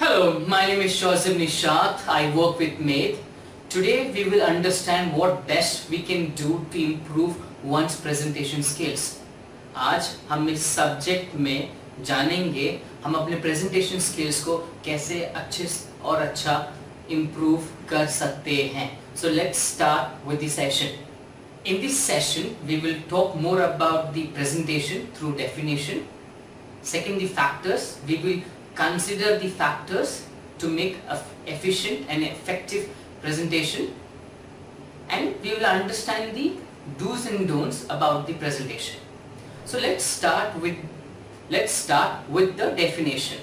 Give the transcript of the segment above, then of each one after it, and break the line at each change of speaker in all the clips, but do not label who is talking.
Hello, my name is Shazim Nishat. I work with Med. Today we will understand what best we can do to improve one's presentation skills. आज हम इस subject में जानेंगे हम अपने presentation skills को कैसे अच्छे और अच्छा improve कर सकते हैं. So let's start with the session. In this session, we will talk more about the presentation through definition. Second, the factors. We will consider the factors to make an efficient and effective presentation, and we will understand the do's and don'ts about the presentation. So let's start with the definition.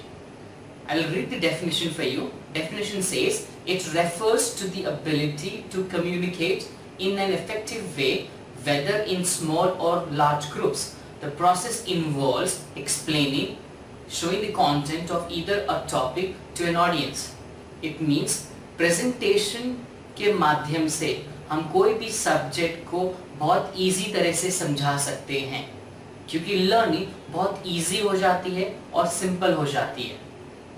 I'll read the definition for you. Definition says it refers to the ability to communicate in an effective way, whether in small or large groups. The process involves explaining, showing the content of either a topic to an audience. It means presentation के माध्यम से हम कोई भी subject को बहुत easy तरह से समझा सकते हैं, क्योंकि लर्निंग बहुत इजी हो जाती है और सिंपल हो जाती है.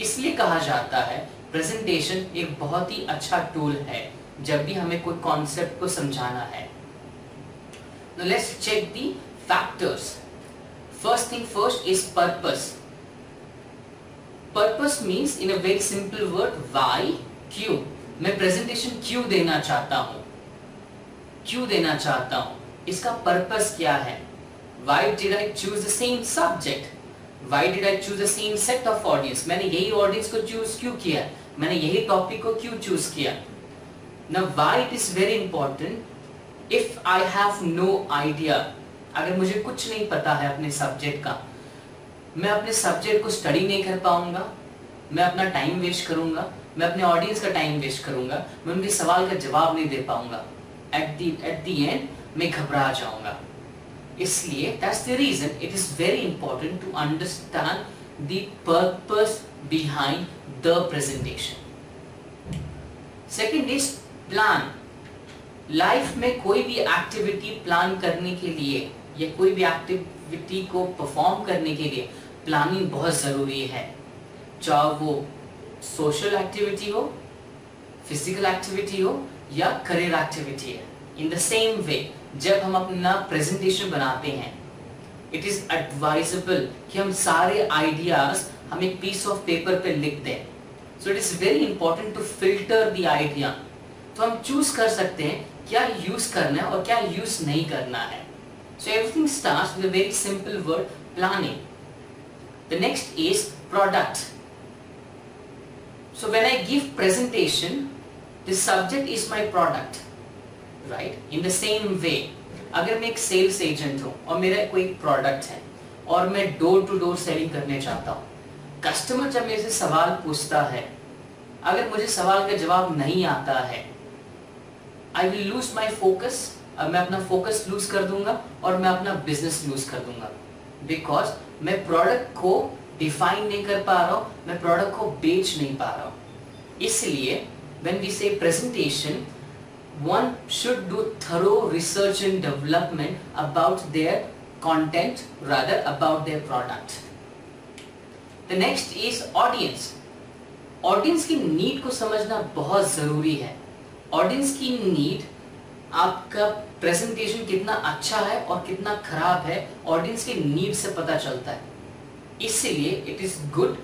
इसलिए कहा जाता है प्रेजेंटेशन एक बहुत ही अच्छा टूल है जब भी हमें कोई कॉन्सेप्ट को समझाना है. Now let's check the factors. First thing first is purpose. Purpose means in a very simple word why, क्यों. मैं प्रेजेंटेशन क्यों देना चाहता हूँ, क्यों देना चाहता हूँ, इसका पर्पस क्या है. Why did I choose the same subject? Why did I choose the same set of audience? मैंने यही ऑडियंस को चूज क्यों किया, मैंने यही टॉपिक को क्यों चूज किया. Now why it is very important. If I have no idea, अगर मुझे कुछ नहीं पता है अपने सब्जेक्ट का, मैं अपने सब्जेक्ट को स्टडी नहीं कर पाऊंगा, मैं अपना टाइम वेस्ट करूंगा, मैं अपने ऑडियंस का टाइम वेस्ट करूंगा, मैं उनके सवाल का जवाब नहीं दे पाऊंगा. एट द एंड मैं घबरा जाऊंगा. इसलिए that's the reason it is very important to understand the purpose behind the presentation. Second is plan. Life में कोई भी एक्टिविटी प्लान करने के लिए या कोई भी एक्टिविटी को परफॉर्म करने के लिए प्लानिंग बहुत ज़रूरी है. चाहे वो सोशल एक्टिविटी हो, फिजिकल एक्टिविटी हो या करियर एक्टिविटी है. इन द सेम वे जब हम अपना प्रेजेंटेशन बनाते हैं, इट इज़ एडवाइजेबल कि हम सारे आइडियाज हम एक पीस ऑफ पेपर पे लिख दें. So it is very important to filter the idea. तो हम चूज कर सकते हैं क्या यूज करना है और क्या यूज नहीं करना है. So everything starts with a very simple word, planning. The next is product. So when I give presentation, the subject is my product, right? In the same way, अगर मैं एक सेल्स एजेंट हूँ और मेरा कोई प्रोडक्ट है और मैं डोर टू डोर सेलिंग करने चाहता हूँ, कस्टमर जब मेरे से सवाल पूछता है, अगर मुझे सवाल का जवाब नहीं आता है, I will lose my focus. मैं अपना फोकस लूज कर दूंगा और मैं अपना बिजनेस लूज कर दूंगा, बिकॉज मैं प्रोडक्ट को डिफाइन नहीं कर पा रहा हूँ, मैं प्रोडक्ट को बेच नहीं पा रहा हूँ. इसलिए when we say presentation, one should do thorough research and development about their content, rather about their product. The next is audience. Audience की नीड को समझना बहुत जरूरी है. ऑडियंस की नीड, आपका प्रेजेंटेशन कितना अच्छा है और कितना खराब है, ऑडियंस के नीड से पता चलता है. इसलिए it is good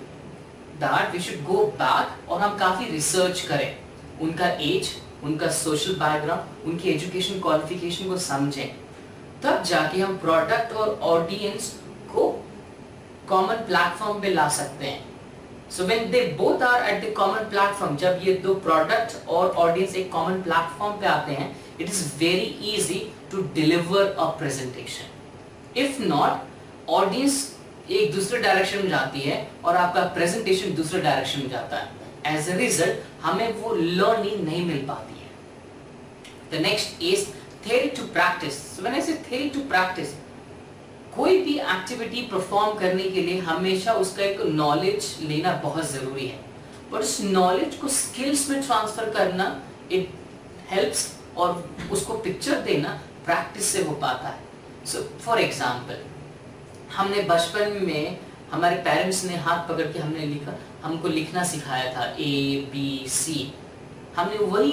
that we should go back और हम काफी रिसर्च करें, उनका एज, उनका सोशल बैकग्राउंड, उनकी एजुकेशन क्वालिफिकेशन को समझें, तब जाके हम प्रोडक्ट और ऑडियंस को कॉमन प्लेटफॉर्म पे ला सकते हैं. So when they both are at the common platform, जब ये दो प्रोडक्ट और ऑडियंस एक कॉमन प्लेटफॉर्म पे आते हैं, it is very easy to deliver a presentation. If not, audience एक दूसरे डायरेक्शन में जाती है और आपका प्रेजेंटेशन दूसरे डायरेक्शन में जाता है. As a result, हमें वो लर्निंग नहीं मिल पाती है. The next is theory to practice. So when I say theory to practice, कोई भी एक्टिविटी परफॉर्म करने के लिए हमेशा उसका एक नॉलेज लेना बहुत ज़रूरी है, और उस नॉलेज को स्किल्स में ट्रांसफर करना इट हेल्प्स, और उसको पिक्चर देना प्रैक्टिस से हो पाता है. सो फॉर एग्जांपल, हमने बचपन में हमारे पेरेंट्स ने हाथ पकड़ के हमको लिखना सिखाया था ABC। हमने वही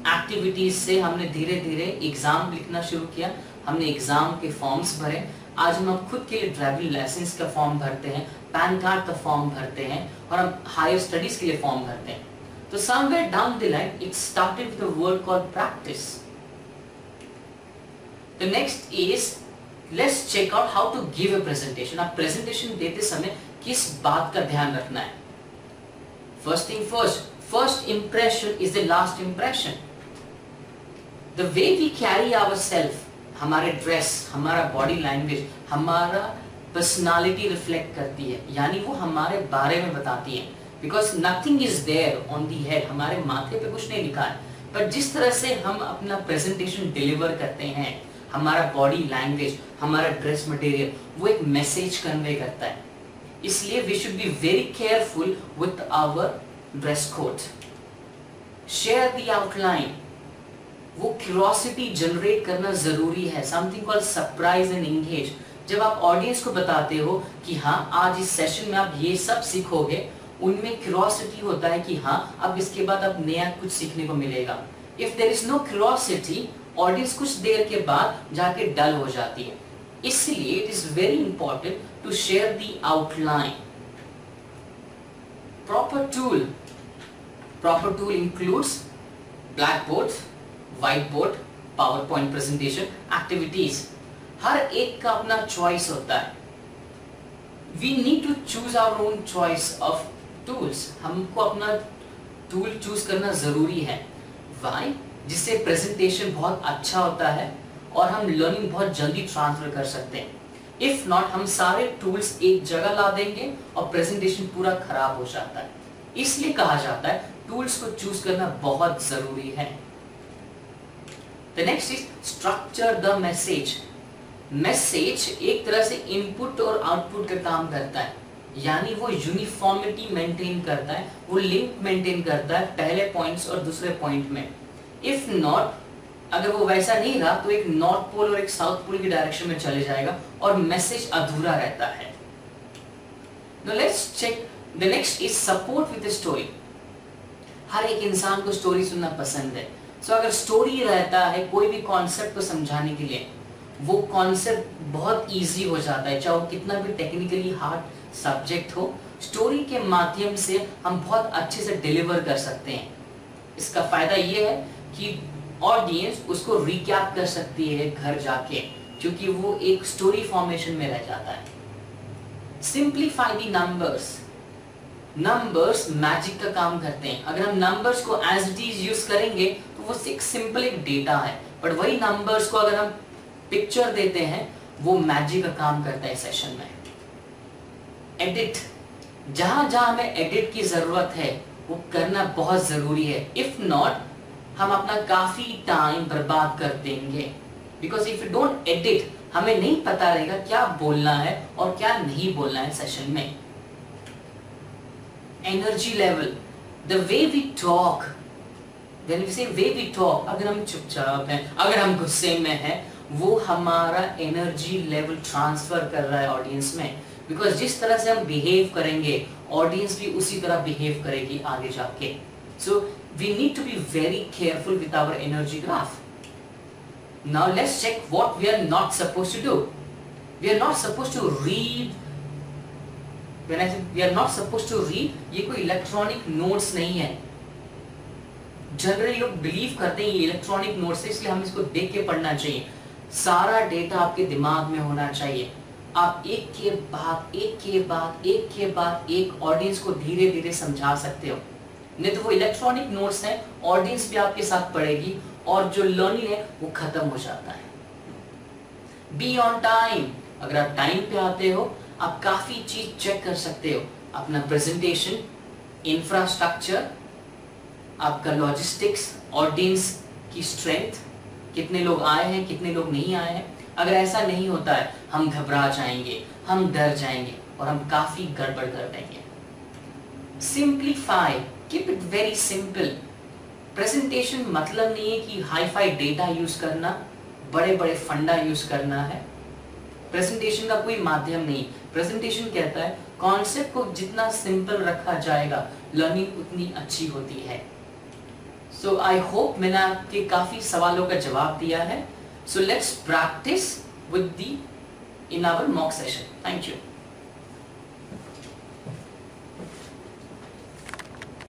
एक्टिविटीज से हमने धीरे धीरे एग्जाम लिखना शुरू किया, हमने एग्जाम के फॉर्म्स भरे। आज हम खुद के लिए ड्राइविंग लाइसेंस का फॉर्म भरते हैं, पैन कार्ड का फॉर्म भरते हैं, और हम हायर स्टडीज के लिए फॉर्म भरते हैं। तो somewhere down the line it started with a word called practice. The next is let's check out how to give a presentation. आप प्रेजेंटेशन देते समय किस बात का ध्यान रखना है? First thing first impression is the last impression. The way we carry ourself, हमारे ड्रेस, हमारा बॉडी लैंग्वेज, हमारा पर्सनालिटी रिफ्लेक्ट करती है, यानी वो हमारे बारे में बताती है। Because nothing is there on the head, हमारे माथे पे कुछ नहीं लिखा है, पर जिस तरह से हम अपना प्रेजेंटेशन डिलीवर करते हैं, हमारा बॉडी लैंग्वेज, हमारा ड्रेस मटेरियल, वो एक मैसेज कन्वे करता है। इसलिए we should be very careful with our dress code. Share the outline, वो क्यूरियोसिटी जनरेट करना जरूरी है। Something called surprise and engage. जब आप ऑडियंस को बताते हो कि हाँ आज इस सेशन में आप ये सब सीखोगे, उनमें क्यूरियोसिटी होता है कि हाँ अब इसके बाद अब नया कुछ सीखने को मिलेगा। If there is no curiosity, audience कुछ देर के बाद जाके डल हो जाती है। इसलिए it is very important to share the outline. Proper tool includes black board, white board, power point presentation, activities. हर एक का अपना चॉइस होता है। We need to choose our own choice of tools. हमको अपना टूल चूज करना जरूरी है। वाई? जिससे प्रेजेंटेशन बहुत अच्छा होता है और हम लर्निंग बहुत जल्दी ट्रांसफर कर सकते हैं। इफ नॉट, हम सारे टूल्स एक जगह ला देंगे और प्रेजेंटेशन पूरा खराब हो जाता है। इसलिए कहा जाता है टूल्स को चूज करना बहुत जरूरी है। The next is structure the message. Message एक तरह से इनपुट और आउटपुट का काम करता है, यानी वो यूनिफॉर्मिटी मेंटेन करता है, वो लिंक मेंटेन करता है पहले पॉइंट्स और दूसरे पॉइंट में। इफ नॉट, अगर वो वैसा नहीं रहा तो एक नॉर्थ पोल और एक साउथ पोल की डायरेक्शन में चले जाएगा और मैसेज अधूरा रहता है। Now let's check. The next is support with a story. हर एक इंसान को स्टोरी सुनना पसंद है। सो अगर स्टोरी रहता है कोई भी कॉन्सेप्ट को समझाने के लिए, वो कॉन्सेप्ट बहुत इजी हो जाता है, चाहे वो कितना भी टेक्निकली हार्ड सब्जेक्ट हो। स्टोरी के माध्यम से हम बहुत अच्छे से डिलीवर कर सकते हैं। इसका फायदा ये है कि ऑडियंस उसको रिकैप कर सकती है घर जाके, क्योंकि वो एक स्टोरी फॉर्मेशन में रह जाता है। Simplify the numbers. Numbers magic का काम करते हैं। अगर हम नंबर्स को एज इट इज यूज करेंगे तो वो एक सिंपल एक डेटा है, बट वही नंबर्स को अगर हम पिक्चर देते हैं, वो मैजिक का काम करता है सेशन में। एडिट, जहां जहां हमें एडिट की जरूरत है वो करना बहुत जरूरी है। इफ नॉट, हम अपना काफी टाइम बर्बाद कर देंगे। Because if you don't edit, हमें नहीं पता रहेगा क्या बोलना है और क्या नहीं बोलना है सेशन में। Energy level, the way we talk, when we say way we talk, अगर हम चुपचाप हैं, अगर हम गुस्से में हैं, वो हमारा एनर्जी लेवल ट्रांसफर कर रहा है ऑडियंस में। बिकॉज जिस तरह से हम बिहेव करेंगे, ऑडियंस भी उसी तरह बिहेव करेगी आगे जाके। So we need to be very careful with our energy graph. Now let's check what we are not supposed to do. We are not supposed to read. When I say we are not supposed to read, ये कोई electronic notes नहीं है। Generally लोग believe करते हैं ये electronic notes है, इसलिए हम इसको देख के पढ़ना चाहिए। सारा डेटा आपके दिमाग में होना चाहिए। आप एक के बाद एक ऑडियंस को धीरे धीरे समझा सकते हो। नहीं तो वो इलेक्ट्रॉनिक नोट्स हैं, ऑडियंस भी आपके साथ पढ़ेगी और जो लर्निंग है वो खत्म हो जाता है। बी ऑन टाइम, अगर आप टाइम पे आते हो आप काफी चीज चेक कर सकते हो। अपना प्रेजेंटेशन, इंफ्रास्ट्रक्चर, आपका लॉजिस्टिक्स, ऑडियंस की स्ट्रेंथ, कितने लोग आए हैं कितने लोग नहीं आए हैं। अगर ऐसा नहीं होता है हम घबरा जाएंगे, हम डर जाएंगे और हम काफी गड़बड़ कर देंगे। Simplify, keep it very simple. Presentation मतलब नहीं है कि हाई फाई डेटा यूज करना, बड़े बड़े फंडा यूज करना है। प्रेजेंटेशन का कोई माध्यम नहीं। प्रेजेंटेशन कहता है कॉन्सेप्ट को जितना सिंपल रखा जाएगा लर्निंग उतनी अच्छी होती है। सो आई होप मैंने आपके काफी सवालों का जवाब दिया है। So let's practice with the in our mock session. Thank you.